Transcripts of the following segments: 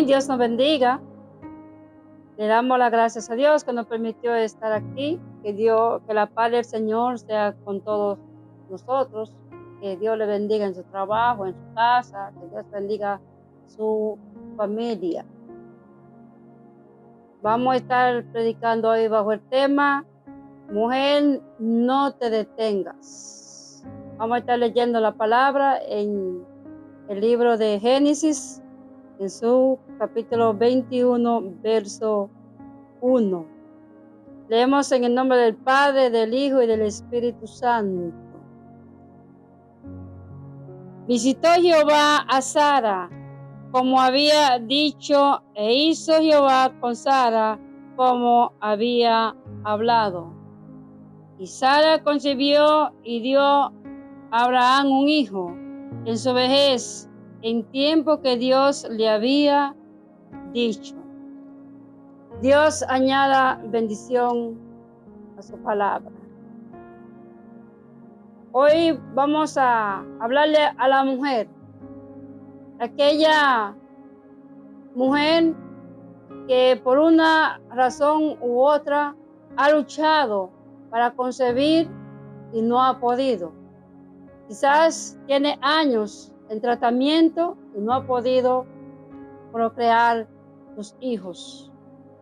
Amén. Dios nos bendiga. Le damos las gracias a Dios que nos permitió estar aquí. Que la paz del Señor sea con todos nosotros. Que Dios le bendiga en su trabajo, en su casa. Que Dios bendiga su familia. Vamos a estar predicando hoy bajo el tema: mujer, no te detengas. Vamos a estar leyendo la palabra en el libro de Génesis, en su capítulo 21, verso 1. Leemos en el nombre del Padre, del Hijo y del Espíritu Santo. Visitó Jehová a Sara, como había dicho, e hizo Jehová con Sara, como había hablado. Y Sara concibió y dio a Abraham un hijo en su vejez, en tiempo que Dios le había dicho. Dios añada bendición a su palabra. Hoy vamos a hablarle a la mujer, aquella mujer que por una razón u otra ha luchado para concebir y no ha podido. Quizás tiene años en tratamiento y no ha podido procrear sus hijos.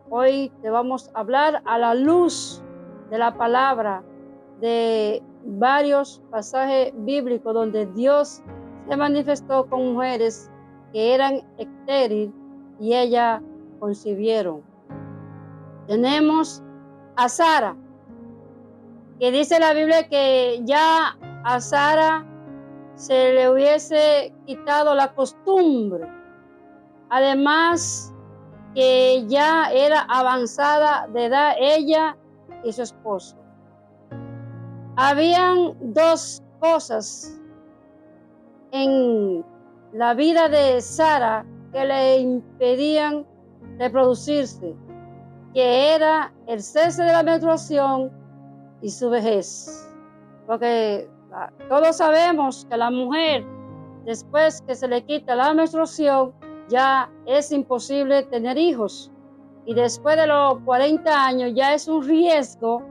Hoy te vamos a hablar a la luz de la palabra, de varios pasajes bíblicos donde Dios se manifestó con mujeres que eran estériles y ellas concibieron. Tenemos a Sara, que dice la Biblia que ya a Sara se le hubiese quitado la costumbre. Además, que ya era avanzada de edad ella y su esposo. Habían dos cosas en la vida de Sara que le impedían reproducirse, que era el cese de la menstruación y su vejez. Porque todos sabemos que la mujer, después que se le quita la menstruación, ya es imposible tener hijos. Y después de los 40 años ya es un riesgo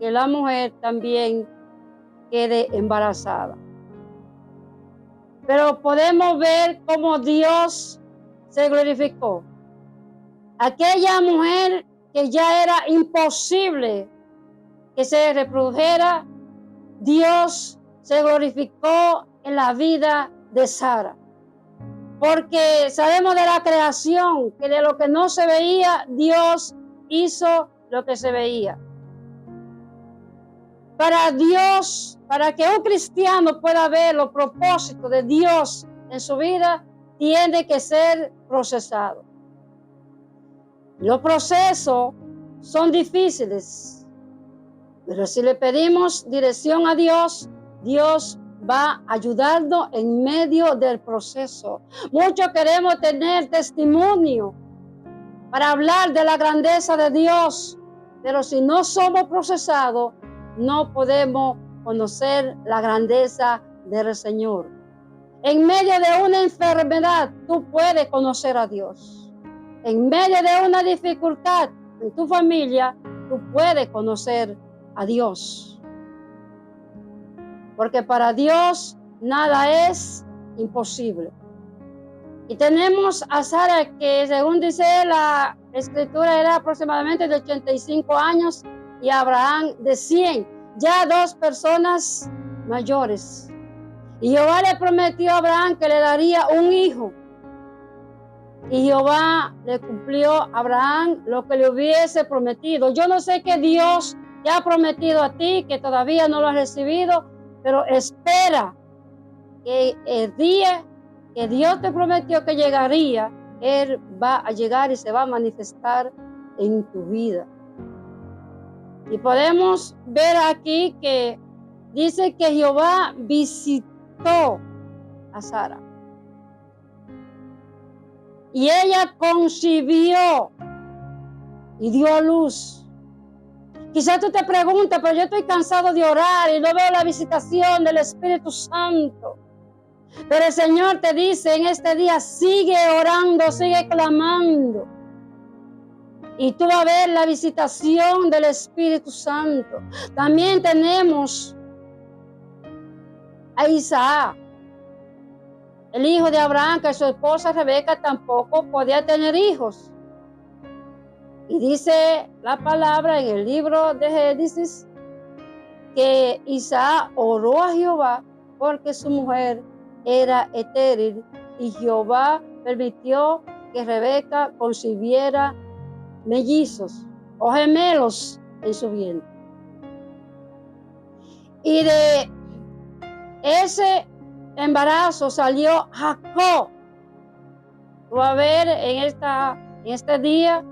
que la mujer también quede embarazada. Pero podemos ver cómo Dios se glorificó. Aquella mujer que ya era imposible que se reprodujera, Dios se glorificó en la vida de Sara. Porque sabemos de la creación que de lo que no se veía, Dios hizo lo que se veía. Para Dios, para que un cristiano pueda ver los propósitos de Dios en su vida, tiene que ser procesado. Los procesos son difíciles, pero si le pedimos dirección a Dios, Dios va a ayudarnos en medio del proceso. Muchos queremos tener testimonio para hablar de la grandeza de Dios, pero si no somos procesados, no podemos conocer la grandeza del Señor. En medio de una enfermedad, tú puedes conocer a Dios. En medio de una dificultad en tu familia, tú puedes conocer a Dios. Porque para Dios nada es imposible. Y tenemos a Sara, que según dice la escritura era aproximadamente de 85 años y Abraham de 100. Ya dos personas mayores. Y Jehová le prometió a Abraham que le daría un hijo. Y Jehová le cumplió a Abraham lo que le hubiese prometido. Yo no sé qué Dios te ha prometido a ti, que todavía no lo has recibido, pero espera que el día que Dios te prometió que llegaría, Él va a llegar y se va a manifestar en tu vida. Y podemos ver aquí que dice que Jehová visitó a Sara. Y ella concibió y dio a luz. Quizás tú te preguntas, pero yo estoy cansado de orar y no veo la visitación del Espíritu Santo. Pero el Señor te dice en este día, sigue orando, sigue clamando. Y tú vas a ver la visitación del Espíritu Santo. También tenemos a Isaac, el hijo de Abraham, que su esposa Rebeca tampoco podía tener hijos. Y dice la palabra en el libro de Génesis que Isaac oró a Jehová porque su mujer era estéril y Jehová permitió que Rebeca concibiera mellizos o gemelos en su vientre. Y de ese embarazo salió Jacob. Tú vas a ver en este día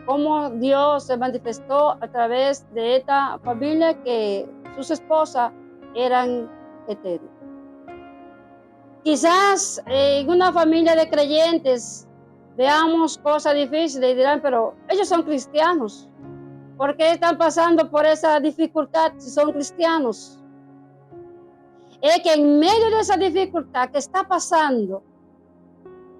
cómo Dios se manifestó a través de esta familia que sus esposas eran estériles. Quizás en una familia de creyentes veamos cosas difíciles y dirán, pero ellos son cristianos. ¿Por qué están pasando por esa dificultad si son cristianos? Es que en medio de esa dificultad que está pasando,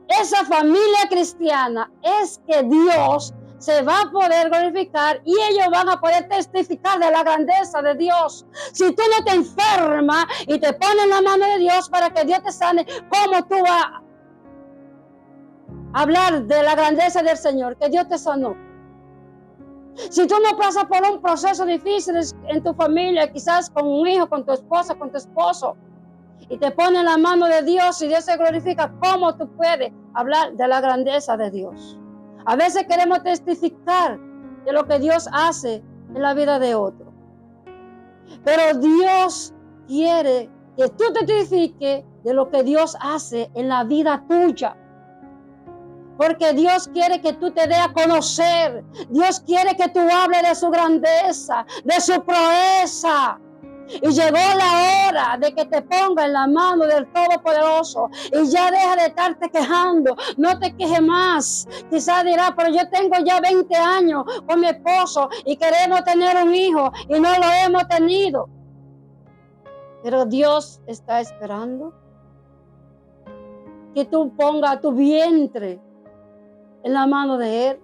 esa familia cristiana, es que Dios se va a poder glorificar y ellos van a poder testificar de la grandeza de Dios. Si tú no te enfermas y te pones en la mano de Dios para que Dios te sane, ¿cómo tú vas a hablar de la grandeza del Señor, que Dios te sanó? Si tú no pasas por un proceso difícil en tu familia, quizás con un hijo, con tu esposa, con tu esposo, y te pones en la mano de Dios y Dios se glorifica, ¿cómo tú puedes hablar de la grandeza de Dios? A veces queremos testificar de lo que Dios hace en la vida de otro. Pero Dios quiere que tú te testifiques de lo que Dios hace en la vida tuya. Porque Dios quiere que tú te des a conocer. Dios quiere que tú hables de su grandeza, de su proeza. Y llegó la hora de que te ponga en la mano del Todopoderoso y ya deja de estarte quejando, no te quejes más. Quizás dirá, pero yo tengo ya 20 años con mi esposo y queremos tener un hijo y no lo hemos tenido. Pero Dios está esperando que tú pongas tu vientre en la mano de Él.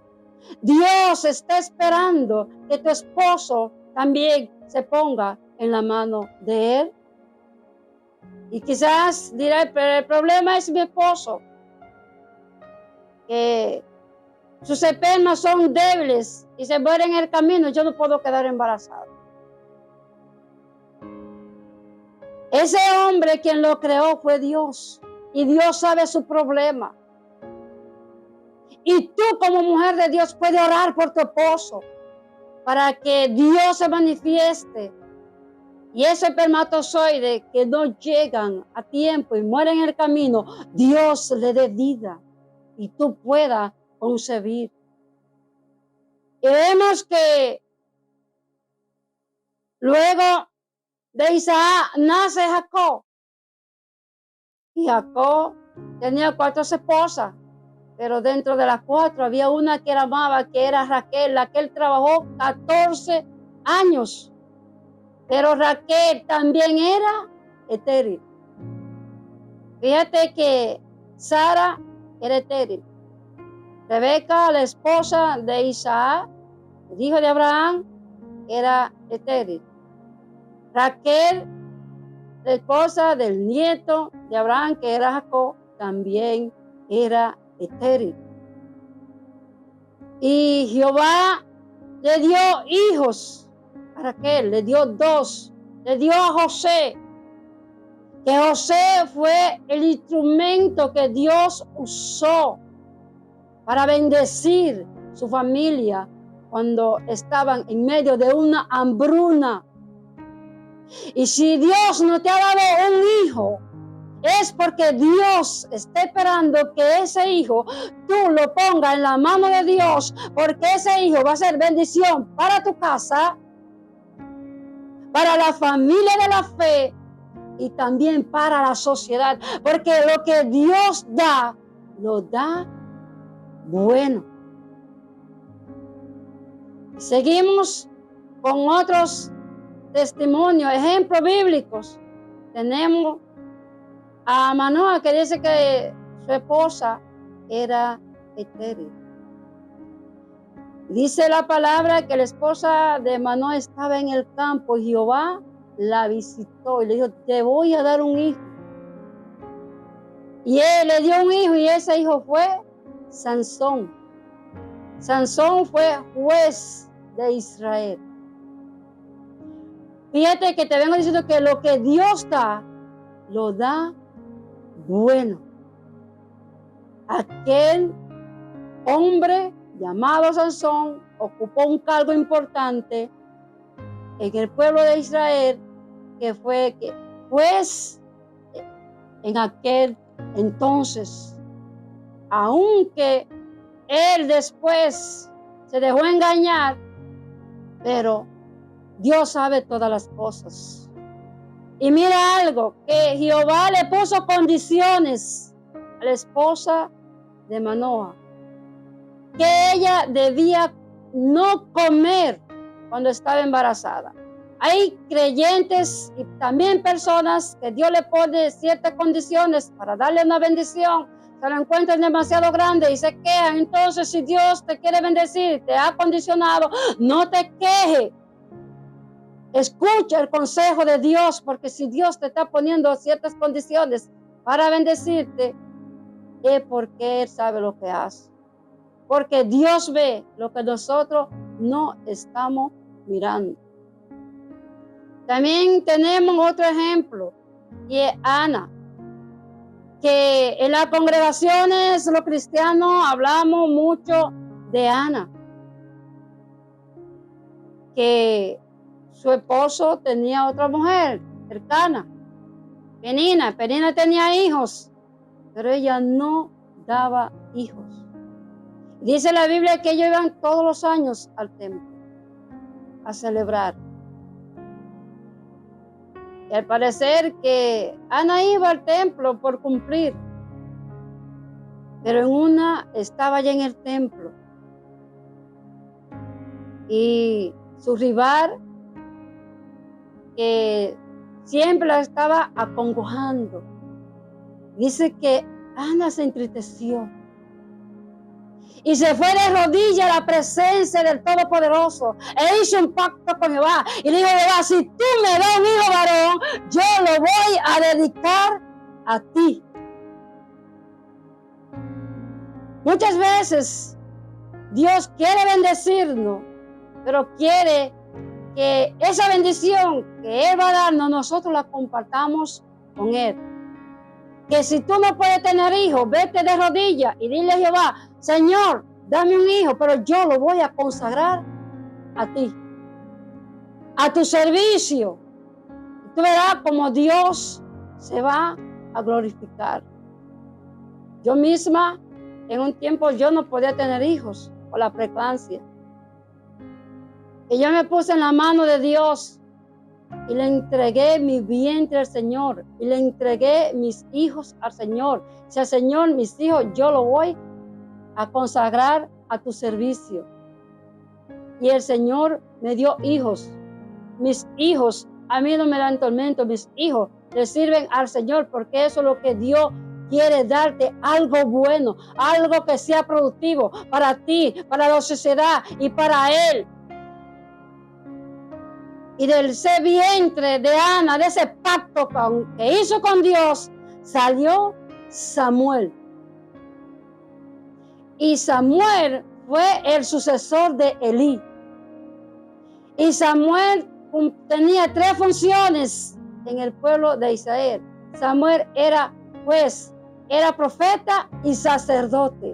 Dios está esperando que tu esposo también se ponga en la mano de Él. Y quizás dirá, pero el problema es mi esposo, que sus espermas son débiles y se mueren en el camino, yo no puedo quedar embarazada. Ese hombre quien lo creó fue Dios, y Dios sabe su problema. Y tú como mujer de Dios puedes orar por tu esposo para que Dios se manifieste. Y esos espermatozoides que no llegan a tiempo y mueren en el camino, Dios le dé vida y tú puedas concebir. Y vemos que luego de Isaac nace Jacob. Y Jacob tenía 4 esposas, pero dentro de las 4 había una que él amaba, que era Raquel, la que él trabajó 14 años. Pero Raquel también era estéril. Fíjate que Sara era estéril. Rebeca, la esposa de Isaac, el hijo de Abraham, era estéril. Raquel, la esposa del nieto de Abraham, que era Jacob, también era estéril. Y Jehová le dio hijos a Raquel, le dio 2, le dio a José, que José fue el instrumento que Dios usó para bendecir su familia cuando estaban en medio de una hambruna. Y si Dios no te ha dado un hijo, es porque Dios está esperando que ese hijo tú lo pongas en la mano de Dios, porque ese hijo va a ser bendición para tu casa, para la familia de la fe y también para la sociedad, porque lo que Dios da, lo da bueno. Seguimos con otros testimonios, ejemplos bíblicos. Tenemos a Manoa, que dice que su esposa era estéril. Dice la palabra que la esposa de Manoa estaba en el campo y Jehová la visitó y le dijo, te voy a dar un hijo. Y él le dio un hijo y ese hijo fue Sansón. Sansón fue juez de Israel. Fíjate que te vengo diciendo que lo que Dios da, lo da bueno. Aquel hombre llamado Sansón ocupó un cargo importante en el pueblo de Israel, que fue juez en aquel entonces. Aunque él después se dejó engañar, pero Dios sabe todas las cosas. Y mira algo, que Jehová le puso condiciones a la esposa de Manoa, que ella debía no comer cuando estaba embarazada. Hay creyentes y también personas que Dios le pone ciertas condiciones para darle una bendición, se lo encuentran demasiado grande y se quejan. Entonces, si Dios te quiere bendecir, te ha condicionado, no te quejes. Escucha el consejo de Dios, porque si Dios te está poniendo ciertas condiciones para bendecirte, es porque Él sabe lo que hace. Porque Dios ve lo que nosotros no estamos mirando. También tenemos otro ejemplo, y es Ana, que en las congregaciones, los cristianos, hablamos mucho de Ana, que su esposo tenía otra mujer cercana, Penina. Penina tenía hijos, pero ella no daba hijos. Dice la Biblia que ellos iban todos los años al templo a celebrar. Y al parecer que Ana iba al templo por cumplir, pero en una estaba ya en el templo y su rival, que siempre la estaba acongojando, dice que Ana se entristeció y se fue de rodillas a la presencia del Todopoderoso e hizo un pacto con Jehová y le dijo: Jehová, si tú me das un hijo varón, yo lo voy a dedicar a ti. Muchas veces Dios quiere bendecirnos, pero quiere que esa bendición que Él va a darnos, nosotros la compartamos con Él. Que si tú no puedes tener hijos, vete de rodillas y dile a Jehová: Señor, dame un hijo, pero yo lo voy a consagrar a ti, a tu servicio. Y tú verás como Dios se va a glorificar. Yo misma, en un tiempo, yo no podía tener hijos por la preeclampsia. Y yo me puse en la mano de Dios y le entregué mi vientre al Señor y le entregué mis hijos al Señor. Si al Señor, mis hijos, yo lo voy a consagrar a tu servicio. Y el Señor me dio hijos. Mis hijos a mí no me dan tormento. Mis hijos le sirven al Señor, porque eso es lo que Dios quiere darte, algo bueno, algo que sea productivo para ti, para la sociedad y para Él. Y de ese vientre de Ana, de ese pacto que hizo con Dios, salió Samuel. Y Samuel fue el sucesor de Elí. Y Samuel tenía 3 funciones en el pueblo de Israel. Samuel era juez, era profeta y sacerdote.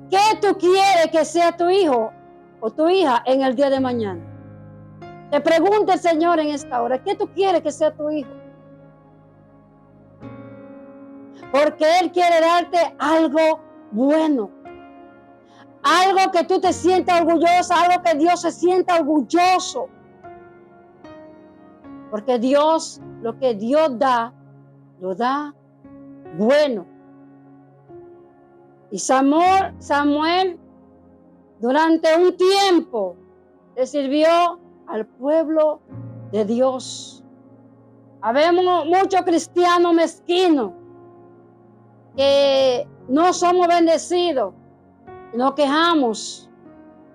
¿Qué tú quieres que sea tu hijo o tu hija en el día de mañana? Te pregunta el Señor en esta hora: ¿qué tú quieres que sea tu hijo? Porque Él quiere darte algo bueno, algo que tú te sientas orgullosa, algo que Dios se sienta orgulloso. Porque Dios, lo que Dios da, lo da bueno. Y Samuel durante un tiempo le sirvió al pueblo de Dios. Habemos muchos cristianos mezquinos que no somos bendecidos, nos quejamos.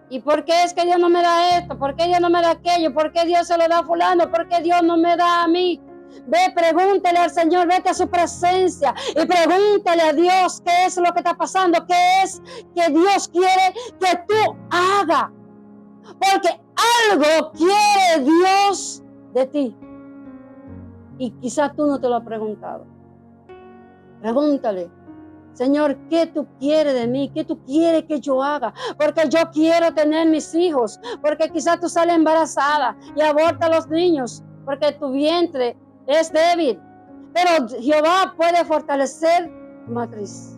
¿Y por qué es que Dios no me da esto? ¿Por qué Dios no me da aquello? ¿Por qué Dios se lo da a fulano? ¿Por qué Dios no me da a mí? Ve, pregúntale al Señor, vete a su presencia y pregúntale a Dios qué es lo que está pasando, qué es que Dios quiere que tú hagas. Porque algo quiere Dios de ti. Y quizás tú no te lo has preguntado. Pregúntale, Señor, ¿qué tú quieres de mí? ¿Qué tú quieres que yo haga? Porque yo quiero tener mis hijos. Porque quizás tú sales embarazada y abortas a los niños. Porque tu vientre es débil. Pero Jehová puede fortalecer tu matriz.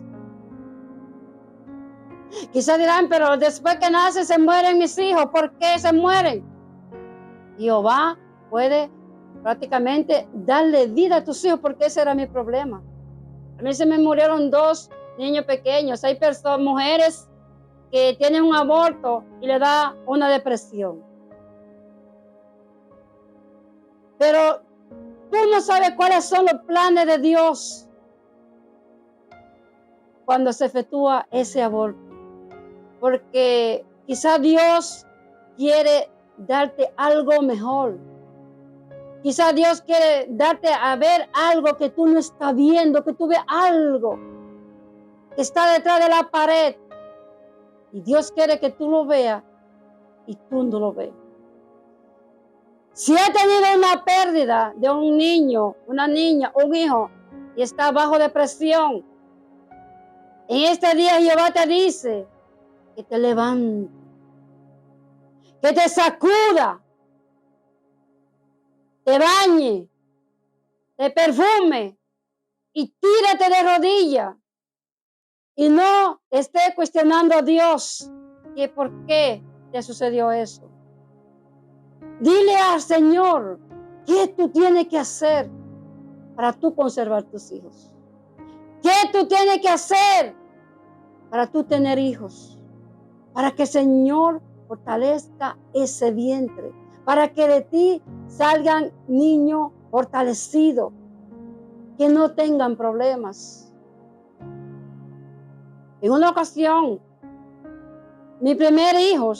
Quizás dirán, pero después que nace se mueren mis hijos. ¿Por qué se mueren? Jehová puede prácticamente darle vida a tus hijos, porque ese era mi problema. A mí se me murieron 2 niños pequeños. Hay mujeres que tienen un aborto y le da una depresión. Pero tú no sabes cuáles son los planes de Dios cuando se efectúa ese aborto. Porque quizá Dios quiere darte algo mejor. Quizá Dios quiere darte a ver algo que tú no estás viendo, que tú ves algo que está detrás de la pared. Y Dios quiere que tú lo veas y tú no lo ves. Si he tenido una pérdida de un niño, una niña, un hijo, y está bajo depresión, en este día Jehová te dice que te levante, que te sacuda, te bañe, te perfume y tírate de rodillas y no esté cuestionando a Dios que por qué te sucedió eso. Dile al Señor qué tú tienes que hacer para tú conservar tus hijos. ¿Qué tú tienes que hacer para tú tener hijos? Para que el Señor fortalezca ese vientre, para que de ti salgan niños fortalecidos, que no tengan problemas. En una ocasión, mi primer hijo,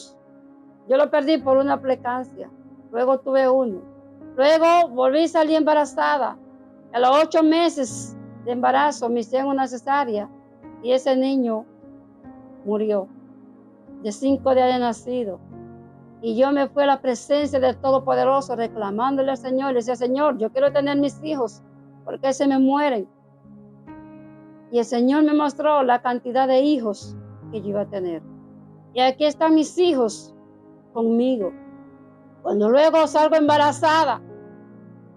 yo lo perdí por una plecancia. Luego tuve uno. Luego volví a salir embarazada. A los 8 meses de embarazo me hicieron una cesárea y ese niño murió de 5 días de nacido. Y yo me fui a la presencia del Todopoderoso reclamándole al Señor. Le decía, Señor, yo quiero tener mis hijos, porque se me mueren. Y el Señor me mostró la cantidad de hijos que yo iba a tener. Y aquí están mis hijos conmigo. Cuando luego salgo embarazada,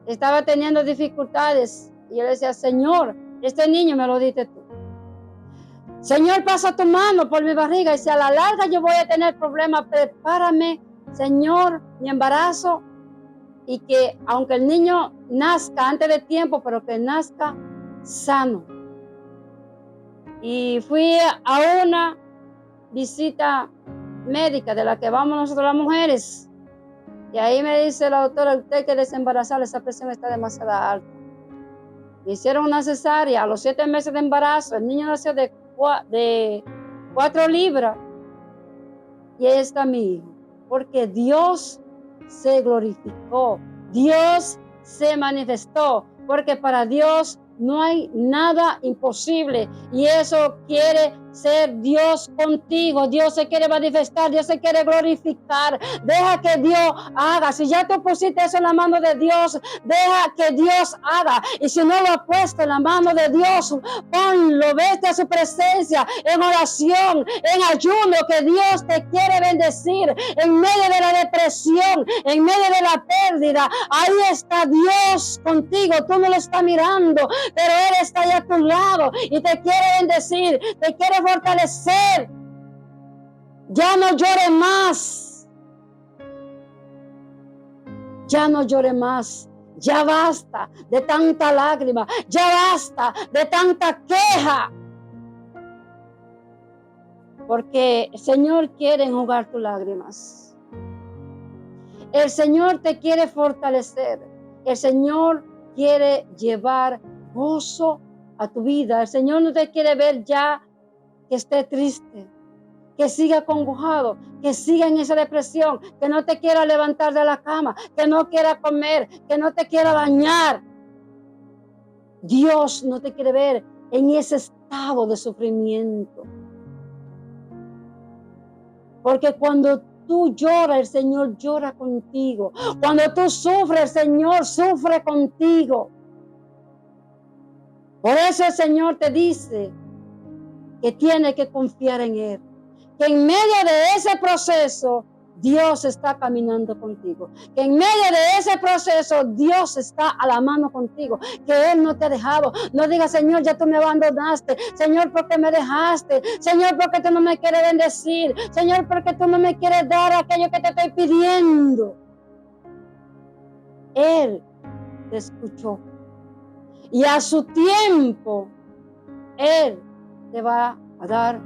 estaba teniendo dificultades. Y yo le decía, Señor, este niño me lo diste tú. Señor, pasa tu mano por mi barriga. Y si a la larga yo voy a tener problemas, prepárame, Señor, mi embarazo. Y que aunque el niño nazca antes de tiempo, pero que nazca sano. Y fui a una visita médica de la que vamos nosotros las mujeres. Y ahí me dice la doctora, usted hay que desembarazar, esa presión está demasiado alta. Me hicieron una cesárea a los 7 meses de embarazo. El niño nació de 4 libras. Y ahí está mi hijo. Porque Dios se glorificó. Dios se manifestó. Porque para Dios no hay nada imposible. Y eso quiere ser Dios contigo. Dios se quiere manifestar. Dios se quiere glorificar. Deja que Dios haga. Si ya tú pusiste eso en la mano de Dios, deja que Dios haga. Y si no lo has puesto en la mano de Dios, ponlo, vete a su presencia en oración, en ayuno, que Dios te quiere bendecir en medio de la depresión, en medio de la pérdida. Ahí está Dios contigo. Tú no lo estás mirando, pero Él está ahí a tu lado y te quiere bendecir, te quiere fortalecer. Ya no llore más. Ya no llore más. Ya basta de tanta lágrima. Ya basta de tanta queja. Porque el Señor quiere enjugar tus lágrimas. El Señor te quiere fortalecer. El Señor quiere llevar gozo a tu vida. El Señor no te quiere ver ya que esté triste, que siga acongojado, que siga en esa depresión, que no te quiera levantar de la cama, que no quiera comer, que no te quiera bañar. Dios no te quiere ver en ese estado de sufrimiento. Porque cuando tú lloras, el Señor llora contigo. Cuando tú sufres, el Señor sufre contigo. Por eso el Señor te dice que tienes que confiar en Él. Que en medio de ese proceso, Dios está caminando contigo. Que en medio de ese proceso, Dios está a la mano contigo. Que Él no te ha dejado. No digas, Señor, ya tú me abandonaste. Señor, ¿por qué me dejaste? Señor, ¿por qué tú no me quieres bendecir? Señor, ¿por qué tú no me quieres dar aquello que te estoy pidiendo? Él te escuchó. Y a su tiempo, Él te va a dar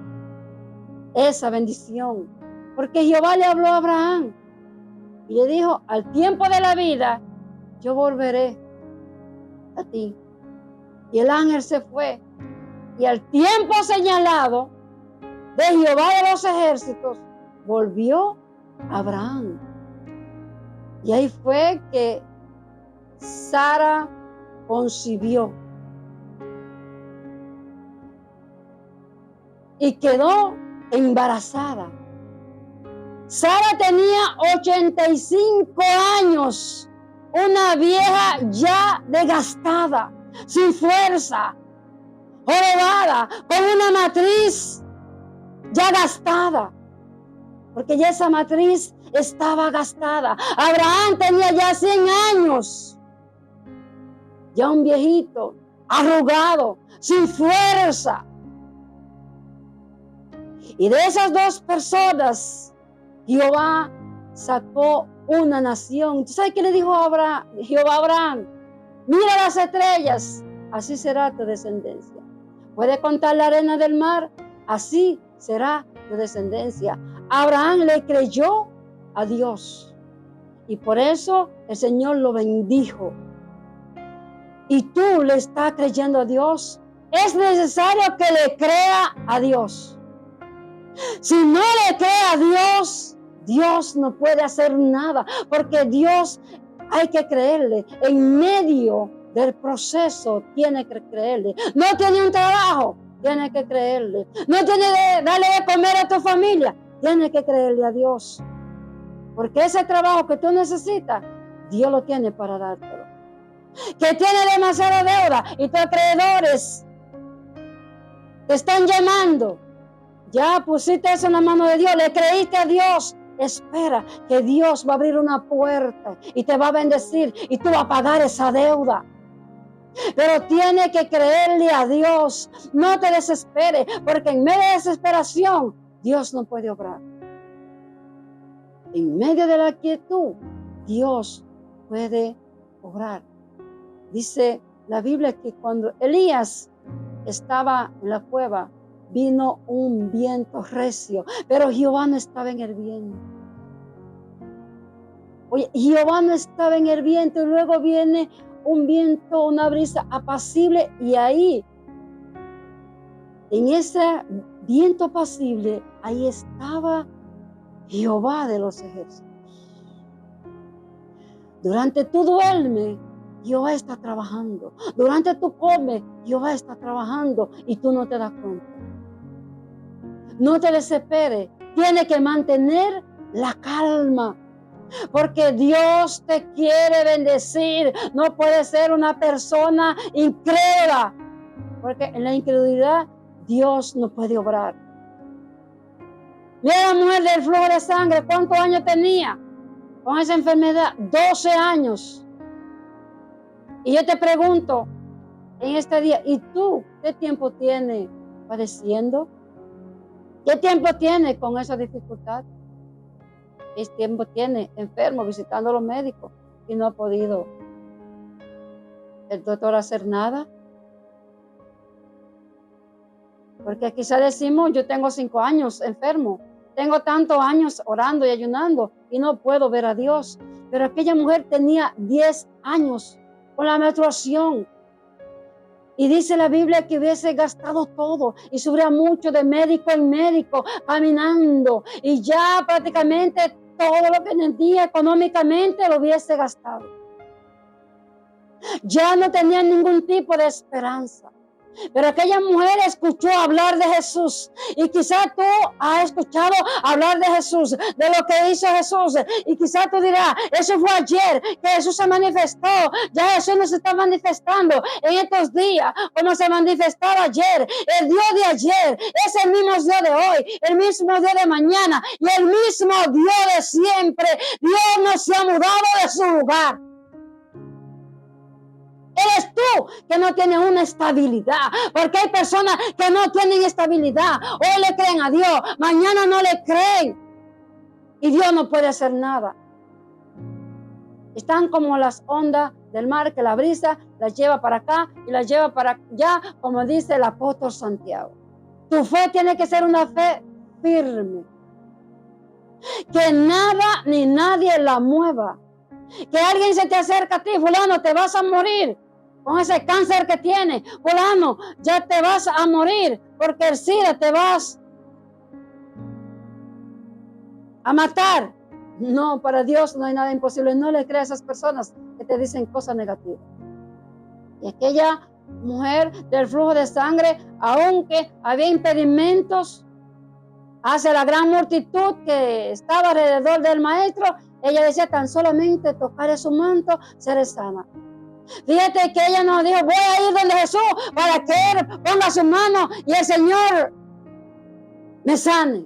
esa bendición. Porque Jehová le habló a Abraham y le dijo, al tiempo de la vida, yo volveré a ti. Y el ángel se fue. Y al tiempo señalado de Jehová de los ejércitos, volvió Abraham. Y ahí fue que Sara concibió. Y quedó embarazada. Sara tenía 85 años, una vieja ya desgastada, sin fuerza, jorobada, con una matriz ya gastada, porque ya esa matriz estaba gastada. Abraham tenía ya 100 años, ya un viejito, arrugado, sin fuerza. Y de esas dos personas, Jehová sacó una nación. ¿Tú sabes qué le dijo Jehová a Abraham? Mira las estrellas, así será tu descendencia. ¿Puedes contar la arena del mar? Así será tu descendencia. Abraham le creyó a Dios y por eso el Señor lo bendijo. Y tú le estás creyendo a Dios. Es necesario que le crea a Dios. Si no le cree a Dios, Dios no puede hacer nada, porque Dios hay que creerle. En medio del proceso tiene que creerle. No tiene un trabajo, tiene que creerle. No tiene que darle de comer a tu familia, tiene que creerle a Dios. Porque ese trabajo que tú necesitas, Dios lo tiene para dártelo. Que tiene demasiada deuda y tus acreedores te están llamando. Ya pusiste eso en la mano de Dios, le creíste a Dios. Espera que Dios va a abrir una puerta y te va a bendecir y tú vas a pagar esa deuda. Pero tienes que creerle a Dios. No te desesperes, porque en medio de desesperación Dios no puede obrar. En medio de la quietud Dios puede obrar. Dice la Biblia que cuando Elías estaba en la cueva, vino un viento recio, pero Jehová no estaba en el viento. Oye, Jehová no estaba en el viento y luego viene un viento, una brisa apacible y ahí, en ese viento apacible, ahí estaba Jehová de los ejércitos. Durante tu duerme, Jehová está trabajando. Durante tu come, Jehová está trabajando y tú no te das cuenta. No te desesperes, tienes que mantener la calma, porque Dios te quiere bendecir. No puedes ser una persona incrédula, porque en la incredulidad Dios no puede obrar. Mira la mujer del flujo de sangre, ¿cuántos años tenía con esa enfermedad? 12 años. Y yo te pregunto en este día, ¿y tú qué tiempo tienes padeciendo? ¿Qué tiempo tiene con esa dificultad? ¿Qué tiempo tiene enfermo visitando a los médicos y no ha podido el doctor hacer nada? Porque quizá decimos, yo tengo 5 años enfermo, tengo tantos años orando y ayunando y no puedo ver a Dios. Pero aquella mujer tenía 10 años con la menstruación. Y dice la Biblia que hubiese gastado todo y subía mucho de médico en médico, caminando. Y ya prácticamente todo lo que tenía económicamente lo hubiese gastado. Ya no tenía ningún tipo de esperanza. Pero aquella mujer escuchó hablar de Jesús. Y quizás tú has escuchado hablar de Jesús, de lo que hizo Jesús. Y quizás tú dirás, eso fue ayer, que Jesús se manifestó. Ya Jesús no se está manifestando en estos días, como se manifestaba ayer. El Dios de ayer es el mismo Dios de hoy, el mismo Dios de mañana y el mismo Dios de siempre. Dios no se ha mudado de su lugar. Eres tú que no tienes una estabilidad, porque hay personas que no tienen estabilidad. Hoy le creen a Dios, mañana no le creen y Dios no puede hacer nada. Están como las ondas del mar que la brisa las lleva para acá y las lleva para allá, como dice el apóstol Santiago. Tu fe tiene que ser una fe firme, que nada ni nadie la mueva. Que alguien se te acerca a ti, fulano, te vas a morir con ese cáncer que tienes, fulano, ya te vas a morir porque el SIDA te vas a matar. No, para Dios no hay nada imposible. No le creas a esas personas que te dicen cosas negativas. Y aquella mujer del flujo de sangre, aunque había impedimentos hacia la gran multitud que estaba alrededor del maestro, ella decía, tan solamente tocaré su manto, seré sana. Fíjate que ella nos dijo, voy a ir donde Jesús para que Él ponga su mano y el Señor me sane.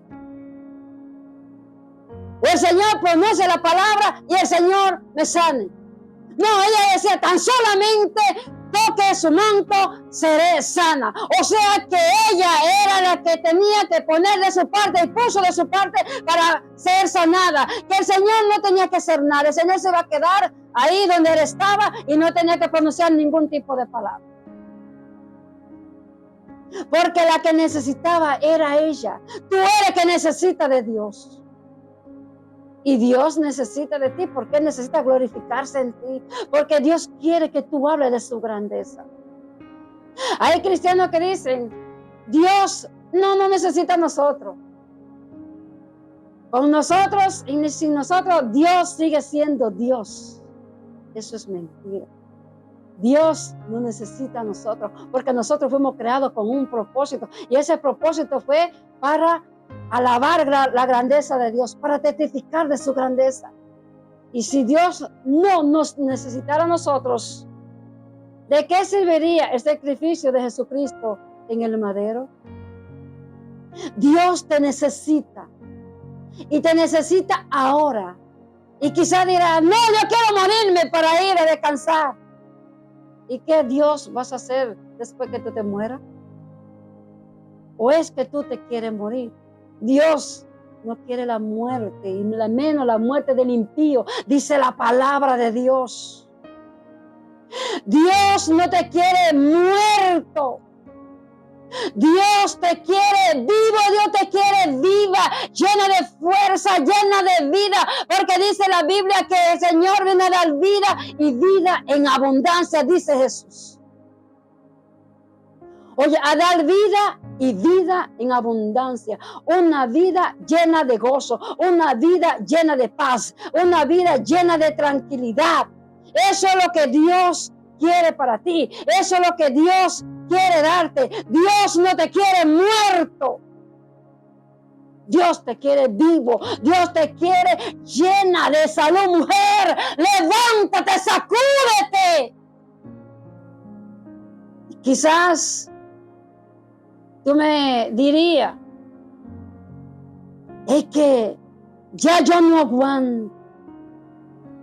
O el Señor pronuncia la palabra y el Señor me sane. No, ella decía, tan solamente toque su manto, seré sana. O sea que ella era la que tenía que poner de su parte y puso de su parte para ser sanada. Que el Señor no tenía que hacer nada. El Señor se iba a quedar ahí donde Él estaba y no tenía que pronunciar ningún tipo de palabra. Porque la que necesitaba era ella. Tú eres que necesita de Dios. Y Dios necesita de ti porque Él necesita glorificarse en ti. Porque Dios quiere que tú hables de su grandeza. Hay cristianos que dicen, Dios no necesita a nosotros. Con nosotros y sin nosotros, Dios sigue siendo Dios. Eso es mentira. Dios no necesita a nosotros porque nosotros fuimos creados con un propósito. Y ese propósito fue para alabar la grandeza de Dios, para testificar de su grandeza. Y si Dios no nos necesitara a nosotros, ¿de qué serviría el sacrificio de Jesucristo en el madero? Dios te necesita y te necesita ahora. Y quizá dirá, no, yo quiero morirme para ir a descansar. ¿Y qué Dios vas a hacer después que tú te mueras? ¿O es que tú te quieres morir? Dios no quiere la muerte, y menos la muerte del impío, dice la palabra de Dios. Dios no te quiere muerto. Dios te quiere vivo, Dios te quiere viva, llena de fuerza, llena de vida, porque dice la Biblia que el Señor viene a dar vida y vida en abundancia, dice Jesús. Oye, a dar vida y vida en abundancia, una vida llena de gozo, una vida llena de paz, una vida llena de tranquilidad. Eso es lo que Dios quiere para ti, eso es lo que Dios quiere darte. Dios no te quiere muerto. Dios te quiere vivo. Dios te quiere llena de salud. Mujer, levántate, sacúdete. Quizás tú me dirías, es que ya yo no aguanto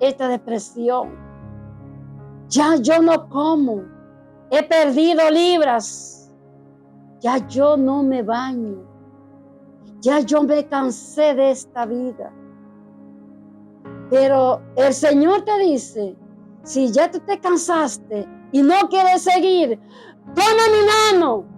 esta depresión. Ya yo no como. He perdido libras. Ya yo no me baño. Ya yo me cansé de esta vida. Pero el Señor te dice, si ya tú te cansaste y no quieres seguir, toma mi mano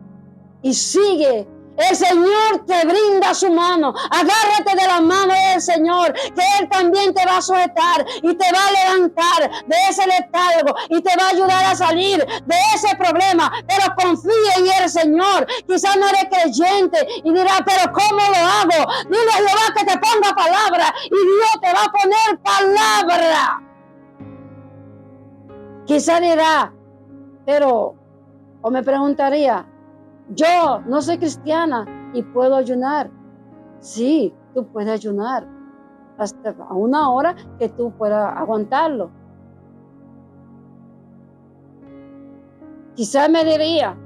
y sigue El Señor te brinda su mano. Agárrate de la mano del Señor, que Él también te va a sujetar y te va a levantar de ese letargo y te va a ayudar a salir de ese problema. Pero confía en el Señor. Quizás no eres creyente y dirás, pero ¿cómo lo hago? Dile a Jehová que te ponga palabra y Dios te va a poner palabra. Quizás dirá, pero, o me preguntaría, yo no soy cristiana y puedo ayunar. Sí, tú puedes ayunar hasta a una hora que tú puedas aguantarlo. Quizás me diría,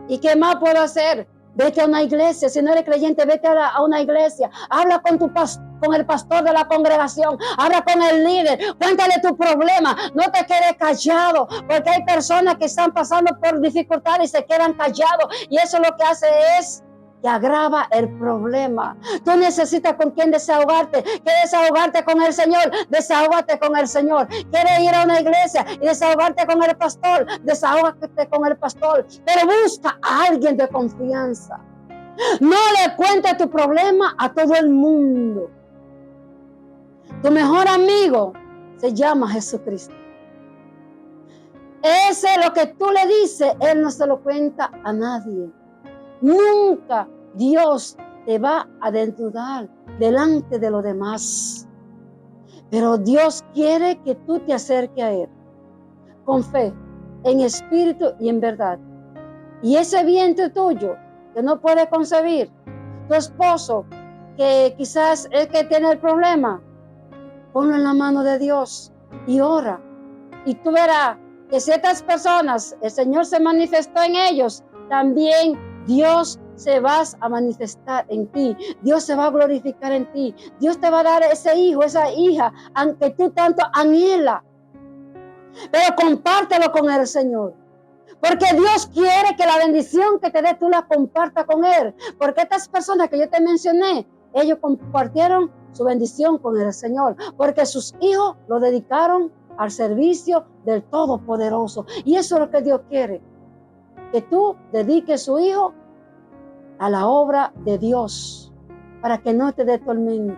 ¿y qué más puedo hacer? Vete a una iglesia. Si no eres creyente, vete a una iglesia. Habla con con el pastor de la congregación. Habla con el líder. Cuéntale tu problema. No te quedes callado, porque hay personas que están pasando por dificultades y se quedan callados. Y eso lo que hace es que agrava el problema. Tú necesitas con quién desahogarte. ¿Quieres desahogarte con el Señor? Desahógate con el Señor. ¿Quieres ir a una iglesia y desahogarte con el pastor? Desahógate con el pastor. Pero busca a alguien de confianza. No le cuentes tu problema a todo el mundo. Tu mejor amigo se llama Jesucristo. Ese es lo que tú le dices, Él no se lo cuenta a nadie. Nunca Dios te va a desnudar delante de los demás. Pero Dios quiere que tú te acerques a Él con fe, en espíritu y en verdad. Y ese vientre tuyo que no puede concebir, tu esposo que quizás es que tiene el problema, ponlo en la mano de Dios y ora. Y tú verás que ciertas personas, el Señor se manifestó en ellos, también Dios se va a manifestar en ti. Dios se va a glorificar en ti. Dios te va a dar ese hijo, esa hija, aunque tú tanto anhelas. Pero compártelo con el Señor. Porque Dios quiere que la bendición que te dé tú la compartas con Él. Porque estas personas que yo te mencioné, ellos compartieron su bendición con el Señor. Porque sus hijos lo dedicaron al servicio del Todopoderoso. Y eso es lo que Dios quiere. Que tú dediques su hijo a la obra de Dios, para que no te dé tormento.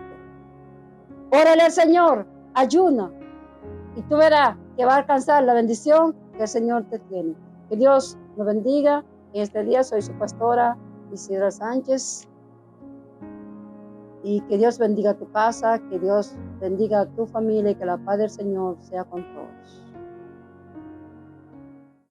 Órale al Señor, ayuna, y tú verás que va a alcanzar la bendición que el Señor te tiene. Que Dios nos bendiga. Este día soy su pastora, Isidra Sánchez. Y que Dios bendiga tu casa, que Dios bendiga a tu familia y que la paz del Señor sea con todos.